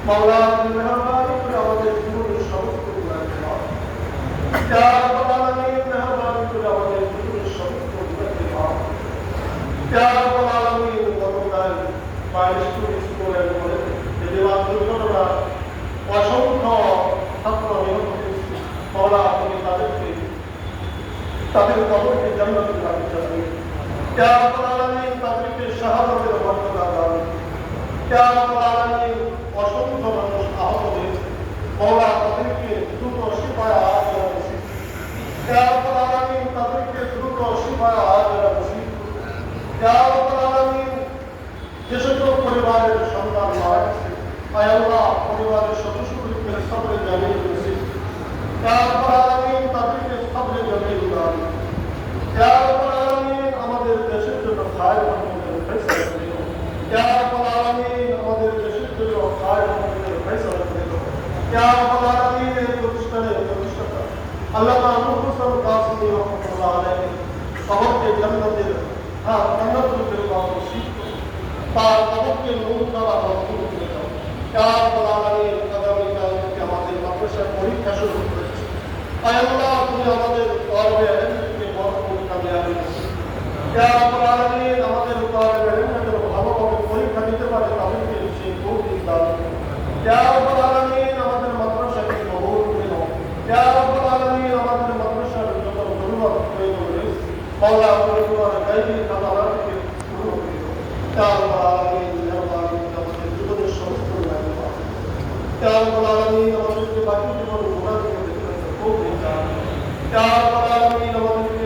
মাওলা তুমি মেহেরবানি করে আমাদের জীবনের সমস্ত গুনাহকে মাফ ইয়া রাব্বুল আলামিন মেহেরবানি করে আমাদের জীবনের সমস্ত গুনাহকে মাফ ইয়া রাব্বুল আলামিন গতকাল স্কুলের পরে যে দুর্ঘটনা অসংখ্য ছাত্র নিহত হয়েছে মাওলা তুমি তাদের কবরকে জান্নাতুল বানাতে ইয়া রাব্বুল আলামিন তাদেরকে শাহাদাতের মর্যাদা দাও ইয়া রাব্বুল আলামিন অসংখ্য মানুষ আহত হয়েছে মাওলা তাদেরকে দ্রুত শিফায়ে আজিলা নসিব ইয়া রাব্বুল আলামিন তাদেরকে দ্রুত শিফায়ে আজিলা নসিব ইয়া রাব্বুল আলামিন যে সকল পরিবারের সন্তান মারা গেছে আয় আল্লাহ পরিবারের সদস্যদেরকে সবরে জামিল নসিব ইয়া রাব্বুল আলামিন তাদেরকে সবরে জামিল দান ইয়া রাব্বুল আলামিন আমাদের দেশের জন্য খায়ের রহমতের ফয়সালা করে দাও ইয়া রাব্বুল আলামিন আমাদের দেশের জন্য খায়ের রহমতের ফয়সালা করে দাও ইয়া রাব্বুল আলামিন এই প্রতিষ্ঠানের প্রতিষ্ঠাতা আল্লামা আবুল হোসেন কাসেমী রাহমাতুল্লাহ আলাইহি সবকে জান্নাতুল ফিরদাউস নসিব করো তার কবরকে নূর দ্বারা ভরপুর করে দাও ইয়া রাব্বুল আলামিন আগামীকাল থেকে আমাদের মাদ্রাসার পরীক্ষা শুরু হচ্ছে আয় আল্লাহ তুমি আমাদের তওবা ইলমকে ভরপুর কামিয়াবি নসিব ইয়া রাব্বুল আলামিন আমাদের তওবা ইলমকে ভালোভাবে পরীক্ষা দিতে পারে তাদেরকে সেই তৌফিক দান করো ইয়া রাব্বুল আলামিন আমাদের মাদ্রাসাকে কবুল করে নাও ইয়া রাব্বুল আলামিন আমাদের মাদ্রাসার যত জরুরত প্রয়োজন রয়েছে মাওলা তুমি তোমার গায়বী খাজানা থেকে পূর্ণ করে দাও ইয়া রাব্বুল আলামিন মেহেরবানি করে আমাদের জীবনের সমস্ত গুনাহ মাফ ইয়া রাব্বুল আলামিন আমাদেরকে বাকি জীবন গুনাহ থেকে বেঁচে থাকার তৌফিক দান ইয়া রাব্বুল আলামিন আমাদেরকে